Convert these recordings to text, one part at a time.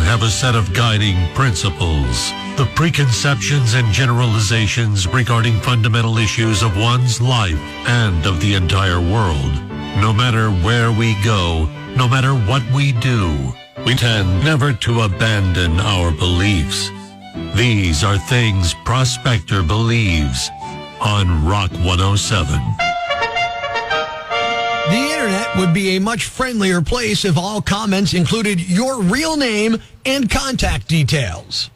have a set of guiding principles. The preconceptions and generalizations regarding fundamental issues of one's life and of the entire world. No matter where we go, no matter what we do, we tend never to abandon our beliefs. These are things Prospector believes on Rock 107. The internet would be a much friendlier place if all comments included your real name and contact details.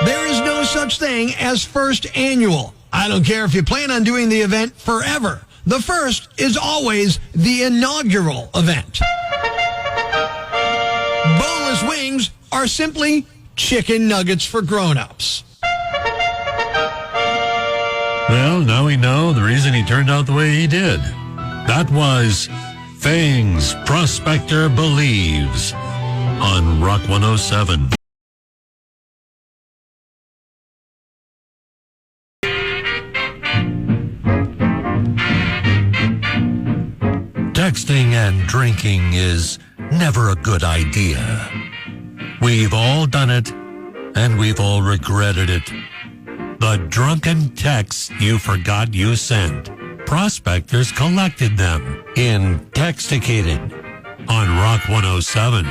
There is no such thing as first annual. I don't care if you plan on doing the event forever. The first is always the inaugural event. Boneless wings are simply chicken nuggets for grown-ups. Well, now we know the reason he turned out the way he did. That was Things Prospector Believes on Rock 107. Texting and drinking is never a good idea. We've all done it, and we've all regretted it. The drunken texts you forgot you sent. Prospectors collected them in Texticated on Rock 107.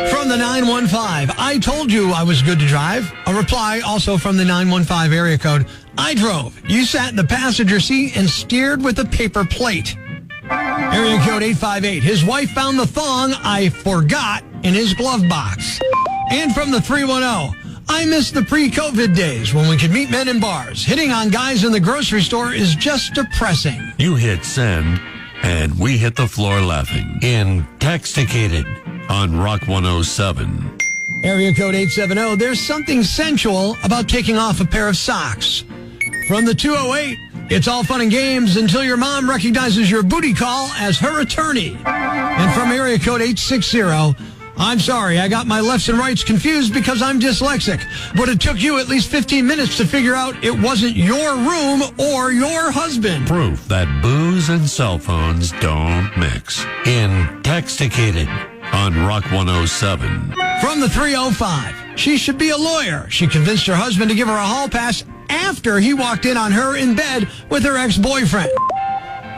From the 915, I told you I was good to drive. A reply also from the 915 area code. I drove. You sat in the passenger seat and steered with a paper plate. Area code 858. His wife found the thong I forgot in his glove box. And from the 310. I miss the pre-COVID days when we could meet men in bars. Hitting on guys in the grocery store is just depressing. You hit send, and we hit the floor laughing in Texticated on Rock 107. Area code 870. There's something sensual about taking off a pair of socks. From the 208. It's all fun and games until your mom recognizes your booty call as her attorney. And from area code 860, I'm sorry, I got my lefts and rights confused because I'm dyslexic. But it took you at least 15 minutes to figure out it wasn't your room or your husband. Proof that booze and cell phones don't mix in Texticated on Rock 107. From the 305, she should be a lawyer. She convinced her husband to give her a hall pass after he walked in on her in bed with her ex-boyfriend.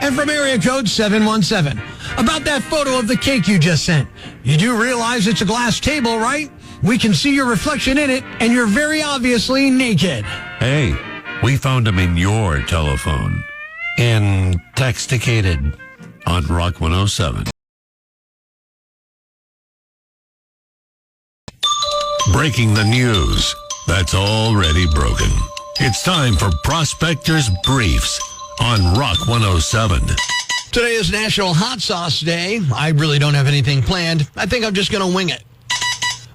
And from area code 717, about that photo of the cake you just sent. You do realize it's a glass table, right? We can see your reflection in it, and you're very obviously naked. Hey, we found him in your telephone in Texticated on Rock 107. Breaking the news that's already broken. It's time for Prospector's Briefs on Rock 107. Today is National Hot Sauce Day. I really don't have anything planned. I think I'm just going to wing it.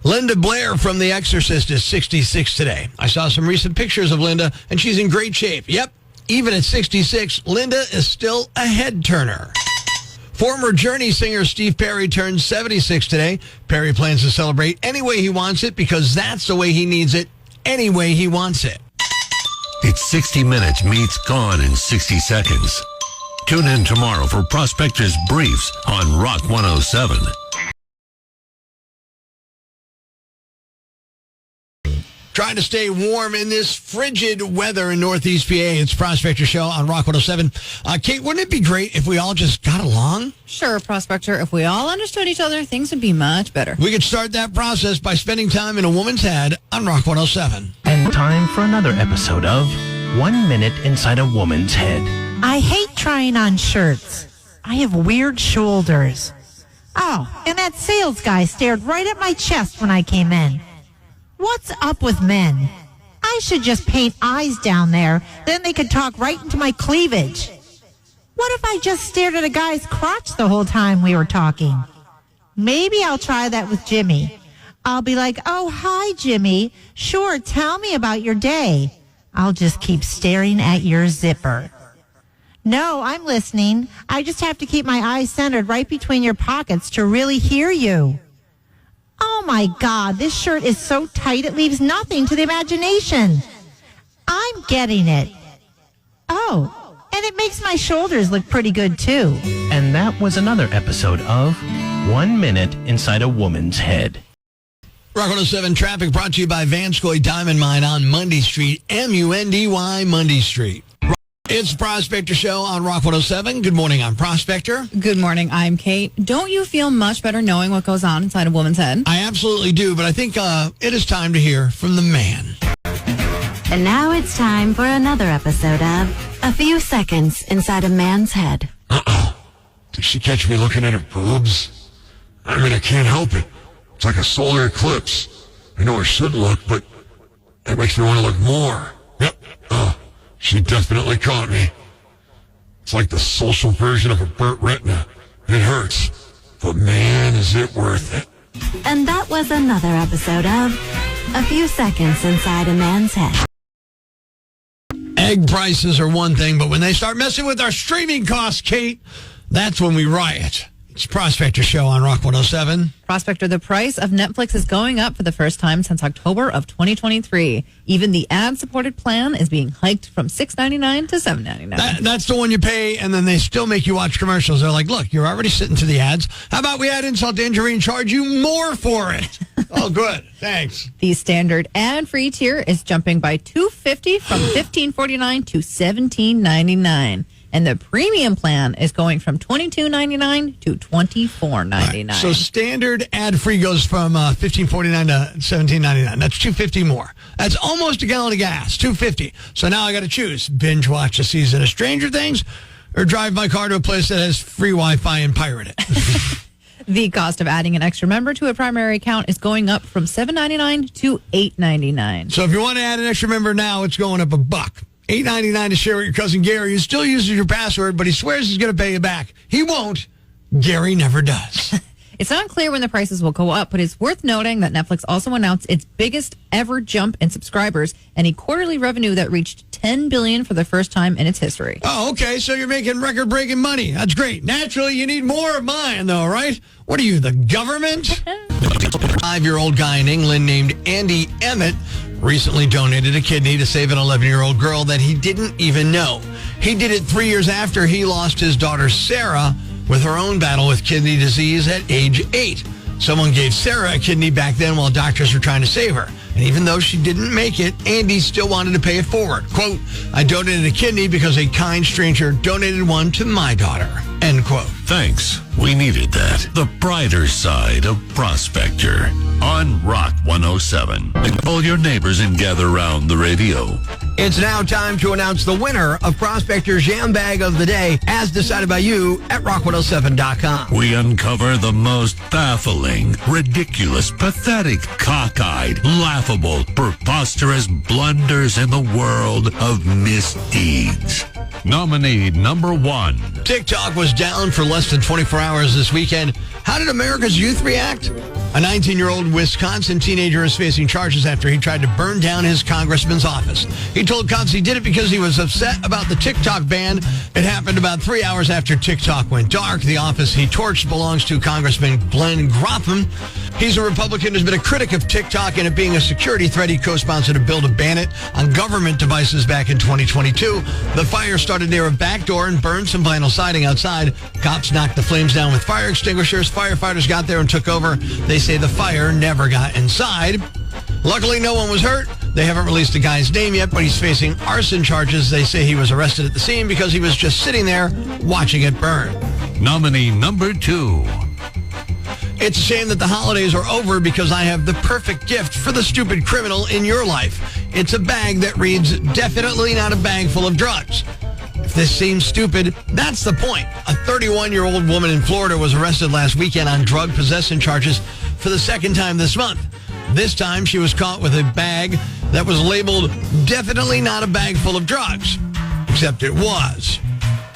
Linda Blair from The Exorcist is 66 today. I saw some recent pictures of Linda, and she's in great shape. Yep, even at 66, Linda is still a head-turner. Former Journey singer Steve Perry turns 76 today. Perry plans to celebrate any way he wants it because that's the way he needs it, any way he wants it. It's 60 Minutes meets Gone in 60 Seconds. Tune in tomorrow for Prospector's Briefs on Rock 107. Trying to stay warm in this frigid weather in Northeast PA. It's Prospector Show on Rock 107. Kate, wouldn't it be great if we all just got along? Sure, Prospector. If we all understood each other, things would be much better. We could start that process by spending time in a woman's head on Rock 107. And time for another episode of 1 Minute Inside a Woman's Head. I hate trying on shirts. I have weird shoulders. Oh, and that sales guy stared right at my chest when I came in. What's up with men? I should just paint eyes down there, then they could talk right into my cleavage. What if I just stared at a guy's crotch the whole time we were talking? Maybe I'll try that with Jimmy. I'll be like, oh, hi, Jimmy. Sure, tell me about your day. I'll just keep staring at your zipper. No, I'm listening. I just have to keep my eyes centered right between your pockets to really hear you. Oh, my God, this shirt is so tight it leaves nothing to the imagination. I'm getting it. Oh, and it makes my shoulders look pretty good, too. And that was another episode of 1 minute inside a woman's head. Rock 107 traffic brought to you by Vanscoy Diamond Mine on Mundy Street, M-U-N-D-Y, Mundy Street. It's the Prospector Show on Rock 107. Good morning, I'm Prospector. Good morning, I'm Kate. Don't you feel much better knowing what goes on inside a woman's head? I absolutely do, but I think it is time to hear from the man. And now it's time for another episode of A Few Seconds Inside a Man's Head. Did she catch me looking at her boobs? I mean, I can't help it. It's like a solar eclipse. I know I should look, but it makes me want to look more. Yep. She definitely caught me. It's like the social version of a burnt retina. It hurts, but man, is it worth it. And that was another episode of A Few Seconds Inside a Man's Head. Egg prices are one thing, but when they start messing with our streaming costs, Kate, that's when we riot. It's Prospector Show on Rock 107. Prospector, the price of Netflix is going up for the first time since October of 2023. Even the ad-supported plan is being hiked from $6.99 to $7.99. That's the one you pay, and then they still make you watch commercials. They're like, look, you're already sitting to the ads. How about we add insult to injury and charge you more for it? Oh, good. Thanks. The standard ad-free tier is jumping by $2.50 from $15.49 to $17.99. And the premium plan is going from $22.99 to $24.99. Right. So standard ad-free goes from $15.49 to $17.99. That's $2.50 more. That's almost a gallon of gas, $2.50. So now I got to choose: binge watch a season of Stranger Things, or drive my car to a place that has free Wi-Fi and pirate it. The cost of adding an extra member to a primary account is going up from $7.99 to $8.99. So if you want to add an extra member now, it's going up $1. $8.99 to share with your cousin Gary, who still uses your password, but he swears he's going to pay you back. He won't. Gary never does. It's not clear when the prices will go up, but it's worth noting that Netflix also announced its biggest ever jump in subscribers and a quarterly revenue that reached $10 billion for the first time in its history. Oh, okay, so you're making record-breaking money. That's great. Naturally, you need more of mine, though, right? What are you, the government? A 5-year-old guy in England named Andy Emmett recently donated a kidney to save an 11-year-old girl that he didn't even know. He did it 3 years after he lost his daughter Sarah with her own battle with kidney disease at age 8. Someone gave Sarah a kidney back then while doctors were trying to save her. And even though she didn't make it, Andy still wanted to pay it forward. Quote, "I donated a kidney because a kind stranger donated one to my daughter." End quote. Thanks. We needed that. The brighter side of Prospector on Rock 107. And call your neighbors and gather around the radio. It's now time to announce the winner of Prospector's Jam Bag of the Day, as decided by you at rock107.com. We uncover the most baffling, ridiculous, pathetic, cockeyed, laughable, preposterous blunders in the world of misdeeds. Nominee number 1. TikTok was down for less than 24 hours this weekend. How did America's youth react? A 19-year-old Wisconsin teenager is facing charges after he tried to burn down his congressman's office. He told cops he did it because he was upset about the TikTok ban. It happened about 3 hours after TikTok went dark. The office he torched belongs to Congressman Glenn Grotham. He's a Republican who's been a critic of TikTok and it being a security threat. He co-sponsored a bill to ban it on government devices back in 2022. The fire started near a back door and burned some vinyl siding outside. Cops knocked the flames down with fire extinguishers. Firefighters got there and took over. They say the fire never got inside. Luckily, no one was hurt. They haven't released the guy's name yet, but he's facing arson charges. They say he was arrested at the scene because he was just sitting there watching it burn. Nominee number 2. It's a shame that the holidays are over because I have the perfect gift for the stupid criminal in your life. It's a bag that reads, "Definitely not a bag full of drugs." If this seems stupid, that's the point. A 31-year-old woman in Florida was arrested last weekend on drug possession charges for the second time this month. This time, she was caught with a bag that was labeled, "Definitely not a bag full of drugs." Except it was.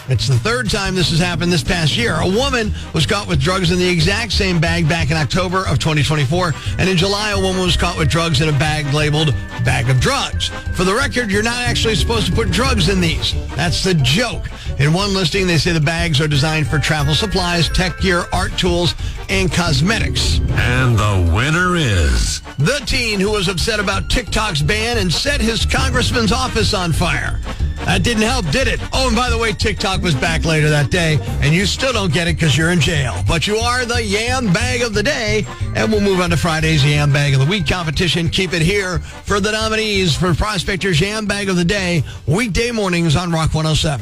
It's the third time this has happened this past year. A woman was caught with drugs in the exact same bag back in October of 2024. And in July, a woman was caught with drugs in a bag labeled "bag of drugs." For the record, you're not actually supposed to put drugs in these. That's the joke. In one listing, they say the bags are designed for travel supplies, tech gear, art tools, and cosmetics. And the winner is the teen who was upset about TikTok's ban and set his congressman's office on fire. That didn't help, did it? Oh, and by the way, TikTok was back later that day, and you still don't get it because you're in jail. But you are the Yam Bag of the Day, and we'll move on to Friday's Yam Bag of the Week competition. Keep it here for the nominees for Prospector's Yam Bag of the Day, weekday mornings on Rock 107.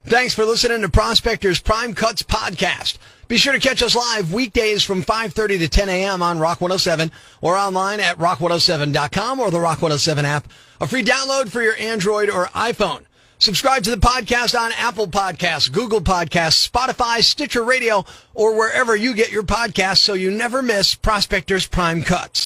Thanks for listening to Prospector's Prime Cuts podcast. Be sure to catch us live weekdays from 5:30 to 10 a.m. on Rock 107 or online at rock107.com or the Rock 107 app, a free download for your Android or iPhone. Subscribe to the podcast on Apple Podcasts, Google Podcasts, Spotify, Stitcher Radio, or wherever you get your podcasts so you never miss Prospector's Prime Cuts.